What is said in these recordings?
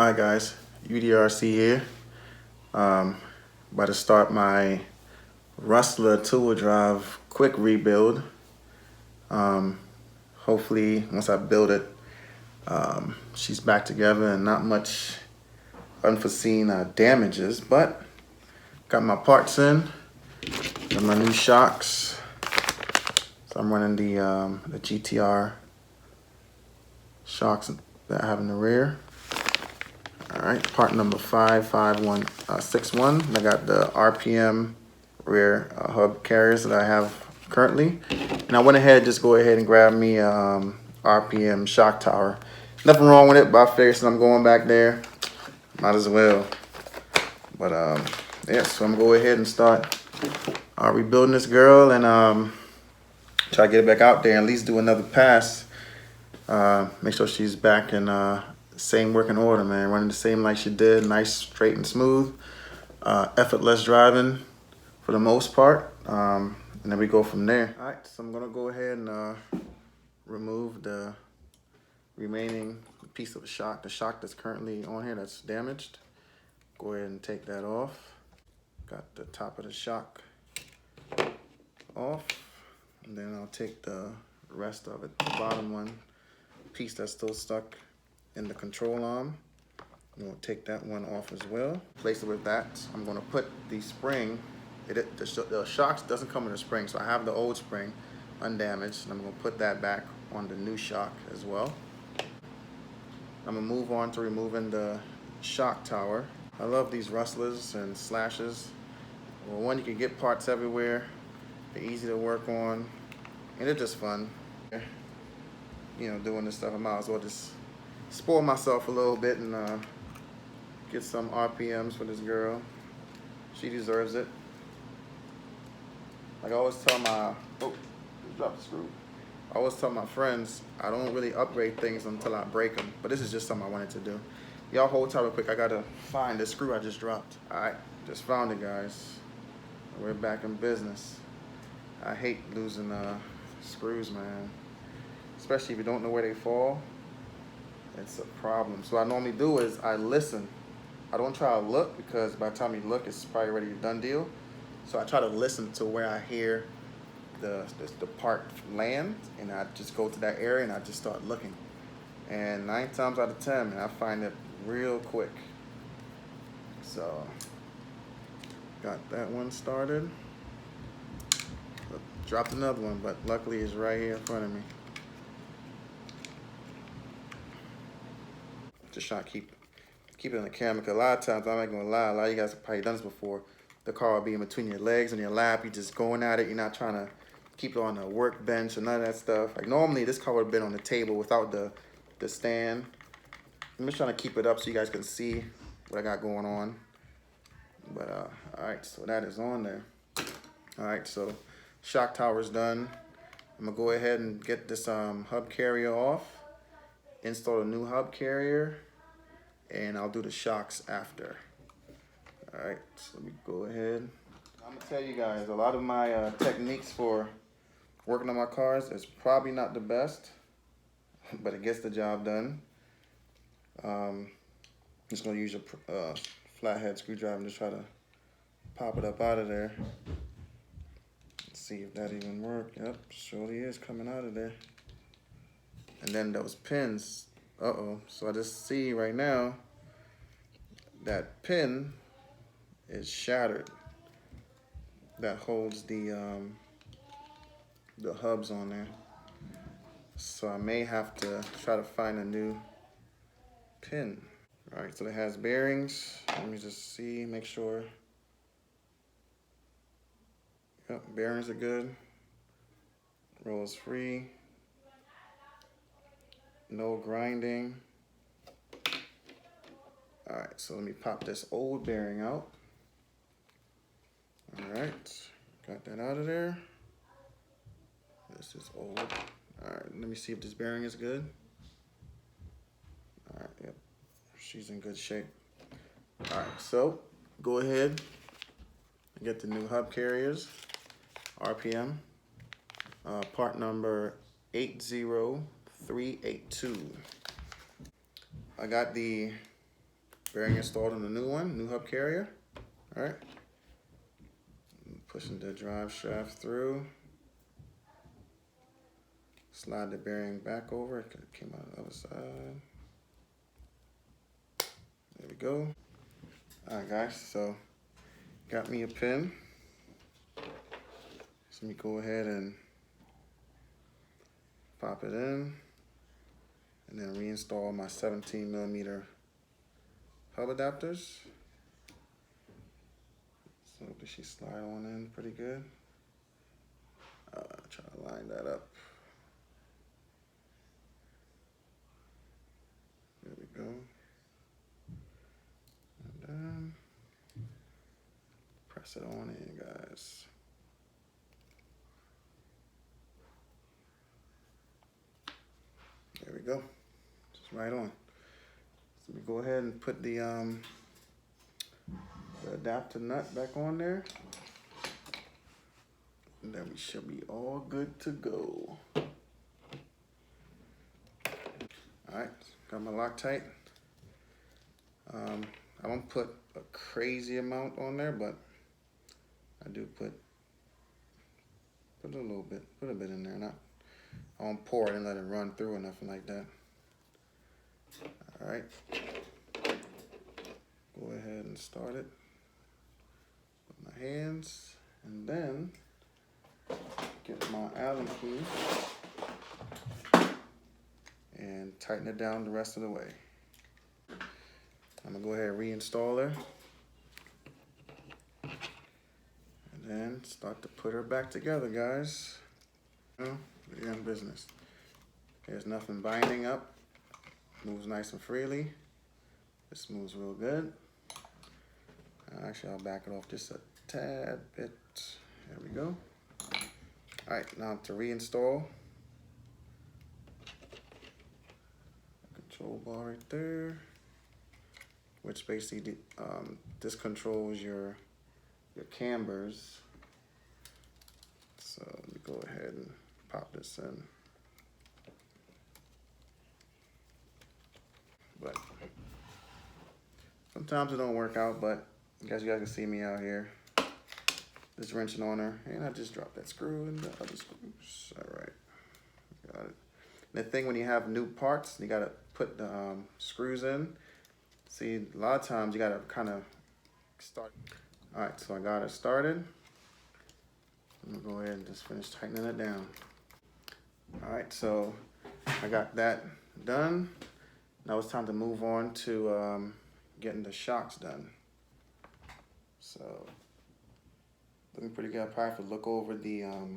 Hi guys, UDRC here. About to start my Rustler two-wheel drive quick rebuild. Hopefully once I build it, she's back together and not much unforeseen damages, but got my parts in, got my new shocks. So I'm running the GTR shocks that I have in the rear. All right, part number 55161. I got the RPM rear hub carriers that I have currently. And I went ahead, just go ahead and grab me RPM shock tower. Nothing wrong with it, but I figured since I'm going back there, might as well. But yeah, so I'm gonna go ahead and start rebuilding this girl and try to get it back out there and at least do another pass. Make sure she's back in same working order, man. Running the same like she did, nice, straight and smooth. Effortless driving for the most part. And then we go from there. All right, so I'm gonna go ahead and remove the remaining piece of the shock that's currently on here that's damaged. Go ahead and take that off. Got the top of the shock off. And then I'll take the rest of it, the bottom one, piece that's still stuck in the control arm. I'm going to take that one off as well. Place it with that. I'm going to put the spring, the shocks doesn't come with a spring, so I have the old spring undamaged, and I'm going to put that back on the new shock as well. I'm going to move on to removing the shock tower. I love these rustlers and slashes. Well, one, you can get parts everywhere. They're easy to work on, and they're just fun. You know, doing this stuff, I might as well just spoil myself a little bit and get some RPMs for this girl. She deserves it. Like I always tell my, oh, drop the screw. I always tell my friends, I don't really upgrade things until I break them, but this is just something I wanted to do. Y'all hold tight real quick, I gotta find the screw I just dropped. All right, just found it, guys. We're back in business. I hate losing screws, man. Especially if you don't know where they fall. It's a problem. So what I normally do is I listen. I don't try to look because by the time you look, it's probably already a done deal. So I try to listen to where I hear the part land, and I just go to that area and I just start looking. And 9 times out of 10, man, I find it real quick. So got that one started. Dropped another one, but luckily it's right here in front of me. Just trying to keep it on the camera, because a lot of times, I'm not gonna lie, a lot of you guys have probably done this before. The car will be in between your legs and your lap. You're just going at it. You're not trying to keep it on the workbench or none of that stuff. Like normally, this car would have been on the table without the stand. I'm just trying to keep it up so you guys can see what I got going on. But all right, so that is on there. All right, so shock tower's done. I'm gonna go ahead and get this hub carrier off. Install a new hub carrier, and I'll do the shocks after. All right, so let me go ahead. I'm gonna tell you guys, a lot of my techniques for working on my cars is probably not the best, but it gets the job done. I'm just gonna use a flathead screwdriver and just try to pop it up out of there. Let's see if that even works. Yep, surely is coming out of there. And then those pins, so I just see right now that pin is shattered. That holds the hubs on there. So I may have to try to find a new pin. All right, so it has bearings. Let me just see, make sure. Yep, bearings are good. Rolls free. No grinding. All right, so let me pop this old bearing out. All right, got that out of there. This is old. All right, let me see if this bearing is good. All right, yep, she's in good shape. All right, so go ahead and get the new hub carriers, RPM, part number 80382. I got the bearing installed on the new one, new hub carrier. All right. Pushing the drive shaft through. Slide the bearing back over. It came out on the other side. There we go. All right, guys. So got me a pin. So let me go ahead and pop it in, and then reinstall my 17mm hub adapters. So does she slide on in pretty good? Try to line that up. There we go. And then press it on in, guys. There we go. Just right on. So we go ahead and put the adapter nut back on there. And then we should be all good to go. Alright, got my Loctite. I don't put a crazy amount on there, but I do put a little bit, put a bit in there. I don't pour it and let it run through or nothing like that. Alright. Go ahead and start it with my hands, and then get my Allen key and tighten it down the rest of the way. I'm gonna go ahead and reinstall her, and then start to put her back together, guys. We're in business. There's nothing binding up. Moves nice and freely. This moves real good. Actually, I'll back it off just a tad bit. There we go. All right, now to reinstall. Control bar right there, which basically this controls your cambers. So let me go ahead and pop this in. But sometimes it don't work out, but you guys can see me out here just wrenching on her, and I just dropped that screw and the other screws. All right, got it. And the thing when you have new parts, you gotta put the screws in. See, a lot of times you gotta kind of start. All right, so I got it started. I'm gonna go ahead and just finish tightening it down. All right, so I got that done. Now it's time to move on to getting the shocks done. So looking pretty good. I probably have to look over the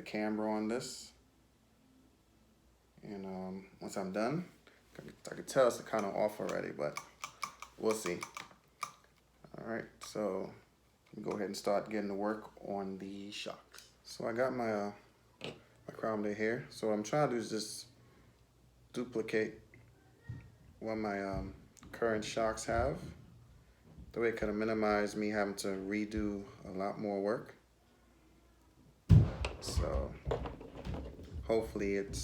camber on this, and once I'm done, I can tell it's kind of off already, but we'll see. All right, so go ahead and start getting to work on the shocks. So I got my my crown blade here. So what I'm trying to do is just duplicate what my current shocks have. The way it kind of minimize me having to redo a lot more work. So hopefully it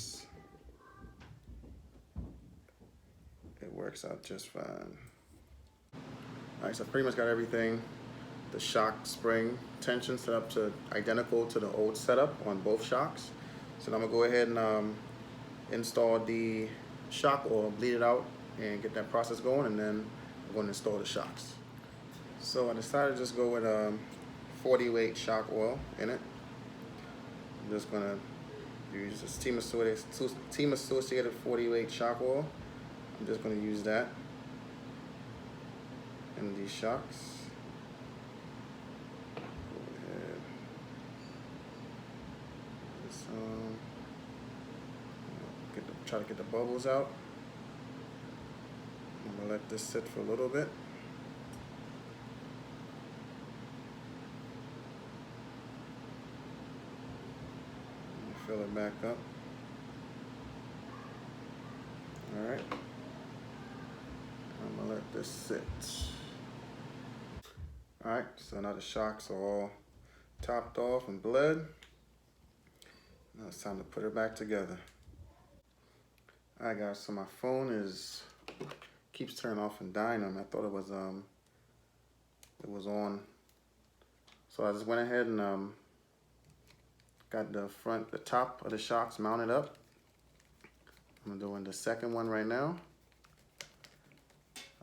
works out just fine. All right, so I pretty much got everything. The shock spring tension set up to identical to the old setup on both shocks. So I'm gonna go ahead and install the shock oil, bleed it out, and get that process going, and then I'm going to install the shocks. So I decided to just go with 40 weight shock oil in it. I'm just gonna use this Team Associated 40 weight shock oil. I'm just gonna use that in these shocks. Try to get the bubbles out. I'm gonna let this sit for a little bit. Fill it back up. All right. I'm gonna let this sit. All right, so now the shocks are all topped off and bled. Now it's time to put it back together. All right, guys, so my phone is keeps turning off and dying on me. I thought it was on. So I just went ahead and got the top of the shocks mounted up. I'm doing the second one right now.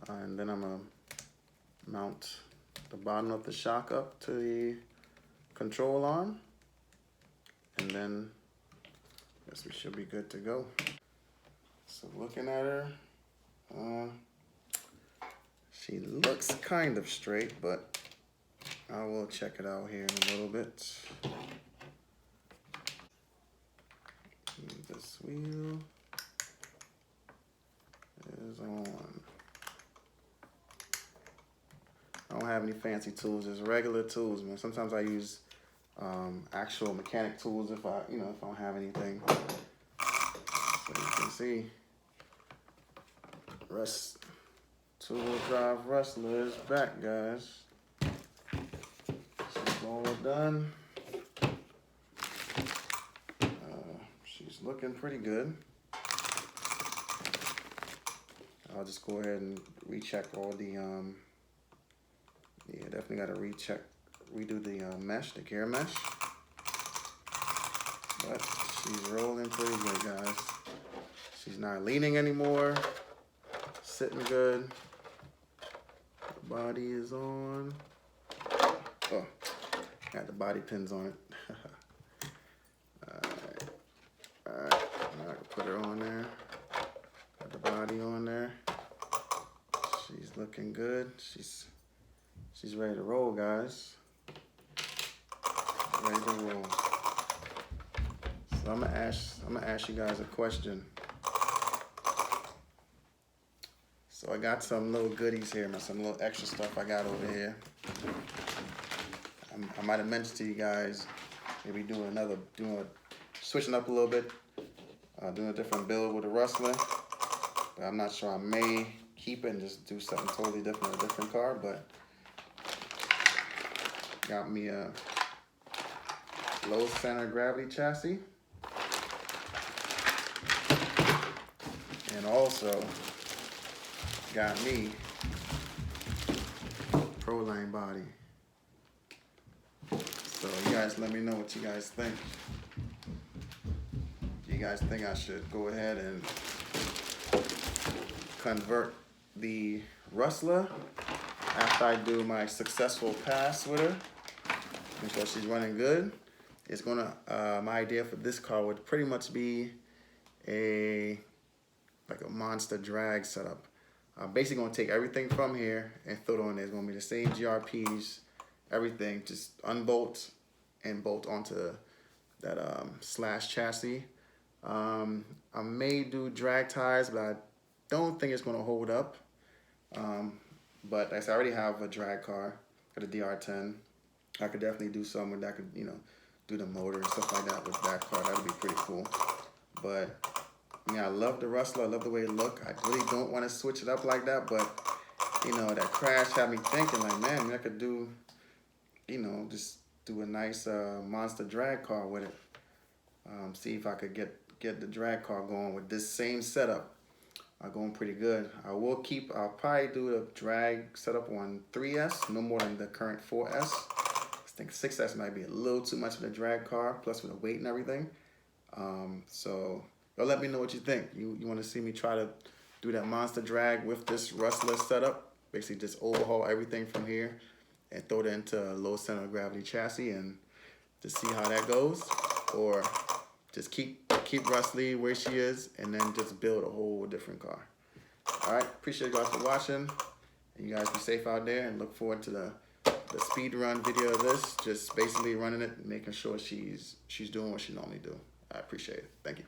And then I'm gonna mount the bottom of the shock up to the control arm. And then I guess we should be good to go. So looking at her, she looks kind of straight, but I will check it out here in a little bit. This wheel is on. I don't have any fancy tools, just regular tools, man. Sometimes I use actual mechanic tools if I don't have anything. So you can see, two-wheel drive Rustler is back, guys. She's all done. She's looking pretty good. I'll just go ahead and recheck all the yeah, definitely got to redo the mesh, the gear mesh. But she's rolling pretty good, guys. She's not leaning anymore. Sitting good. The body is on. Oh, got the body pins on it. Alright, I can put her on there. Got the body on there. She's looking good. She's ready to roll, guys. Ready to roll. So I'm gonna ask you guys a question. So I got some little goodies here, some little extra stuff I got over here. I might have mentioned to you guys, maybe switching up a little bit, doing a different build with a Rustler. But I'm not sure. I may keep it and just do something totally different with a different car. But got me a low center gravity chassis, and also got me Proline body. So you guys let me know what you guys think. Do you guys think I should go ahead and convert the Rustler after I do my successful pass with her, because she's running good? It's gonna my idea for this car would pretty much be like a monster drag setup. I'm basically gonna take everything from here and throw it on there. It's gonna be the same GRPs, everything, just unbolt and bolt onto that slash chassis. I may do drag tires, but I don't think it's gonna hold up. But like I said, I already have a drag car, got a DR10. I could definitely do something that could, do the motor and stuff like that with that car. That would be pretty cool. But I love the Rustler. I love the way it look. I really don't want to switch it up like that, but that crash had me thinking, like, man, I could do, just do a nice monster drag car with it. See if I could get the drag car going with this same setup. Going pretty good. I'll probably do a drag setup on 3S, no more than the current 4S. I think 6S might be a little too much for the drag car, plus with the weight and everything. So y'all let me know what you think. You want to see me try to do that monster drag with this Rustler setup? Basically just overhaul everything from here and throw it into a low center of gravity chassis and just see how that goes, or just keep Rustler where she is and then just build a whole different car. All right, appreciate you guys for watching. And you guys be safe out there, and look forward to the speed run video of this. Just basically running it, making sure she's doing what she normally do. I appreciate it. Thank you.